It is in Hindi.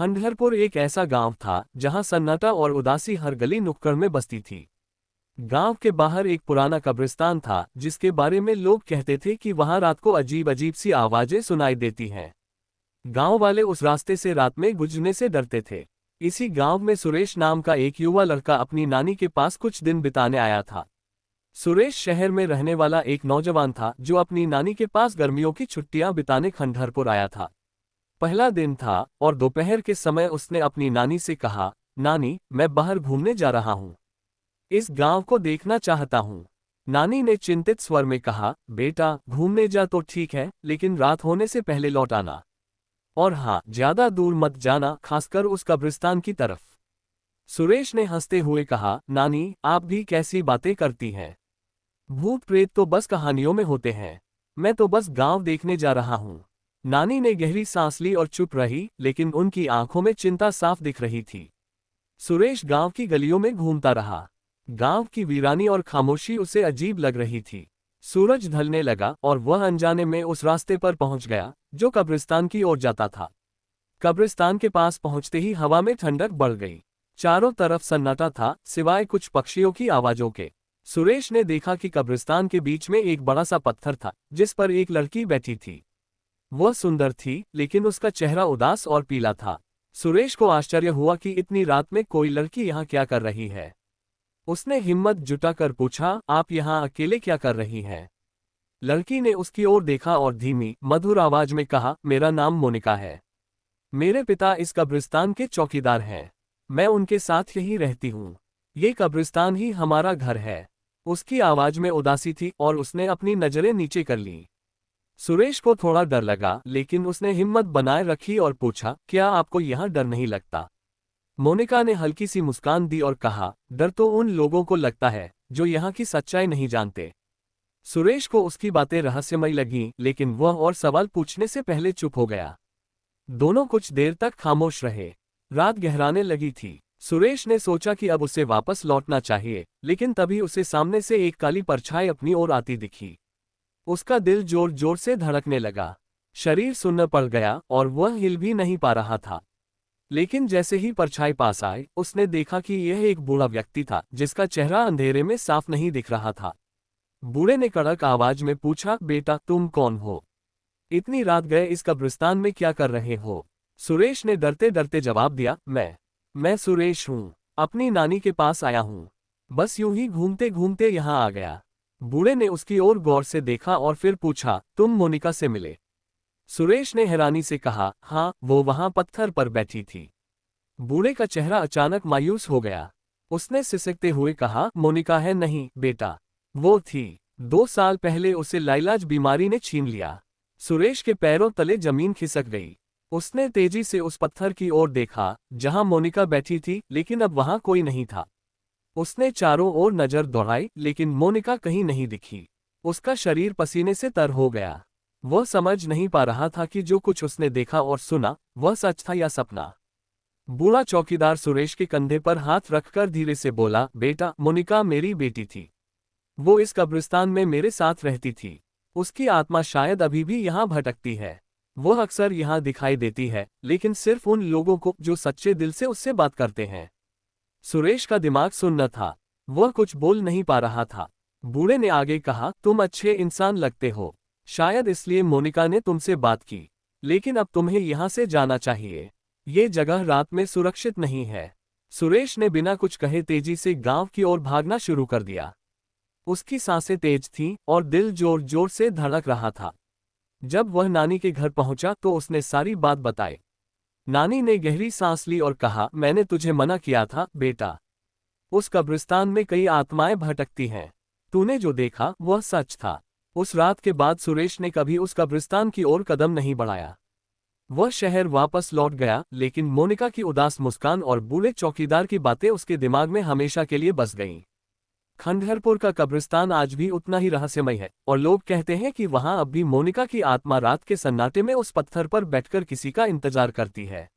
खंडहरपुर एक ऐसा गांव था जहां सन्नाटा और उदासी हर गली नुक्कड़ में बसती थी। गांव के बाहर एक पुराना कब्रिस्तान था जिसके बारे में लोग कहते थे कि वहां रात को अजीब अजीब सी आवाजें सुनाई देती हैं। गांव वाले उस रास्ते से रात में गुजरने से डरते थे। इसी गांव में सुरेश नाम का एक युवा लड़का अपनी नानी के पास कुछ दिन बिताने आया था। सुरेश शहर में रहने वाला एक नौजवान था जो अपनी नानी के पास गर्मियों की छुट्टियां बिताने खंडहरपुर आया था। पहला दिन था और दोपहर के समय उसने अपनी नानी से कहा, नानी, मैं बाहर घूमने जा रहा हूँ। इस गांव को देखना चाहता हूँ। नानी ने चिंतित स्वर में कहा, बेटा, घूमने जा तो ठीक है, लेकिन रात होने से पहले लौट आना। और हाँ, ज्यादा दूर मत जाना, खासकर उस कब्रिस्तान की तरफ। सुरेश ने हंसते हुए कहा, नानी, आप भी कैसी बातें करती हैं। भूत प्रेत तो बस कहानियों में होते हैं। मैं तो बस गांव देखने जा रहा हूँ। नानी ने गहरी सांस ली और चुप रही, लेकिन उनकी आंखों में चिंता साफ दिख रही थी। सुरेश गांव की गलियों में घूमता रहा। गांव की वीरानी और खामोशी उसे अजीब लग रही थी। सूरज ढलने लगा और वह अनजाने में उस रास्ते पर पहुंच गया जो कब्रिस्तान की ओर जाता था। कब्रिस्तान के पास पहुंचते ही हवा में ठंडक बढ़ गई। चारों तरफ सन्नाटा था, सिवाय कुछ पक्षियों की आवाजों के। सुरेश ने देखा कि कब्रिस्तान के बीच में एक बड़ा सा पत्थर था जिस पर एक लड़की बैठी थी। वह सुंदर थी, लेकिन उसका चेहरा उदास और पीला था। सुरेश को आश्चर्य हुआ कि इतनी रात में कोई लड़की यहाँ क्या कर रही है। उसने हिम्मत जुटाकर पूछा, आप यहाँ अकेले क्या कर रही हैं? लड़की ने उसकी ओर देखा और धीमी, मधुर आवाज में कहा, मेरा नाम मोनिका है। मेरे पिता इस कब्रिस्तान के चौकीदार हैं। मैं उनके साथ यहीं रहती हूँ। ये कब्रिस्तान ही हमारा घर है। उसकी आवाज में उदासी थी और उसने अपनी नजरें नीचे कर लीं। सुरेश को थोड़ा डर लगा, लेकिन उसने हिम्मत बनाए रखी और पूछा, क्या आपको यहाँ डर नहीं लगता? मोनिका ने हल्की सी मुस्कान दी और कहा, डर तो उन लोगों को लगता है जो यहाँ की सच्चाई नहीं जानते। सुरेश को उसकी बातें रहस्यमयी लगीं, लेकिन वह और सवाल पूछने से पहले चुप हो गया। दोनों कुछ देर तक खामोश रहे। रात गहराने लगी थी। सुरेश ने सोचा कि अब उसे वापस लौटना चाहिए, लेकिन तभी उसे सामने से एक काली परछाई अपनी ओर आती दिखी। उसका दिल जोर जोर से धड़कने लगा। शरीर सुन्न पड़ गया और वह हिल भी नहीं पा रहा था। लेकिन जैसे ही परछाई पास आई, उसने देखा कि यह एक बूढ़ा व्यक्ति था जिसका चेहरा अंधेरे में साफ नहीं दिख रहा था। बूढ़े ने कड़क आवाज में पूछा, बेटा, तुम कौन हो? इतनी रात गए इस कब्रिस्तान में क्या कर रहे हो? सुरेश ने डरते डरते जवाब दिया, मैं सुरेश हूँ। अपनी नानी के पास आया हूँ। बस यूं ही घूमते घूमते यहाँ आ गया। बूढ़े ने उसकी ओर गौर से देखा और फिर पूछा, तुम मोनिका से मिले? सुरेश ने हैरानी से कहा, हाँ, वो वहां पत्थर पर बैठी थी। बूढ़े का चेहरा अचानक मायूस हो गया। उसने सिसकते हुए कहा, मोनिका है नहीं बेटा, वो थी। 2 साल पहले उसे लाइलाज बीमारी ने छीन लिया। सुरेश के पैरों तले जमीन खिसक गई। उसने तेजी से उस पत्थर की ओर देखा जहां मोनिका बैठी थी, लेकिन अब वहां कोई नहीं था। उसने चारों ओर नजर दौड़ाई, लेकिन मोनिका कहीं नहीं दिखी। उसका शरीर पसीने से तर हो गया। वह समझ नहीं पा रहा था कि जो कुछ उसने देखा और सुना वह सच था या सपना। बूढ़ा चौकीदार सुरेश के कंधे पर हाथ रखकर धीरे से बोला, बेटा, मोनिका मेरी बेटी थी। वो इस कब्रिस्तान में मेरे साथ रहती थी। उसकी आत्मा शायद अभी भी यहाँ भटकती है। वह अक्सर यहाँ दिखाई देती है, लेकिन सिर्फ उन लोगों को जो सच्चे दिल से उससे बात करते हैं। सुरेश का दिमाग सुन्न था। वह कुछ बोल नहीं पा रहा था। बूढ़े ने आगे कहा, तुम अच्छे इंसान लगते हो। शायद इसलिए मोनिका ने तुमसे बात की। लेकिन अब तुम्हें यहाँ से जाना चाहिए। ये जगह रात में सुरक्षित नहीं है। सुरेश ने बिना कुछ कहे तेजी से गांव की ओर भागना शुरू कर दिया। उसकी सांसें तेज थीं और दिल जोर जोर से धड़क रहा था। जब वह नानी के घर पहुंचा तो उसने सारी बात बताई। नानी ने गहरी सांस ली और कहा, मैंने तुझे मना किया था बेटा। उस कब्रिस्तान में कई आत्माएं भटकती हैं। तूने जो देखा वह सच था। उस रात के बाद सुरेश ने कभी उस कब्रिस्तान की ओर कदम नहीं बढ़ाया। वह शहर वापस लौट गया, लेकिन मोनिका की उदास मुस्कान और बूढ़े चौकीदार की बातें उसके दिमाग में हमेशा के लिए बस गईं। खंडहरपुर का कब्रिस्तान आज भी उतना ही रहस्यमय है और लोग कहते हैं कि वहां अब भी मोनिका की आत्मा रात के सन्नाटे में उस पत्थर पर बैठकर किसी का इंतजार करती है।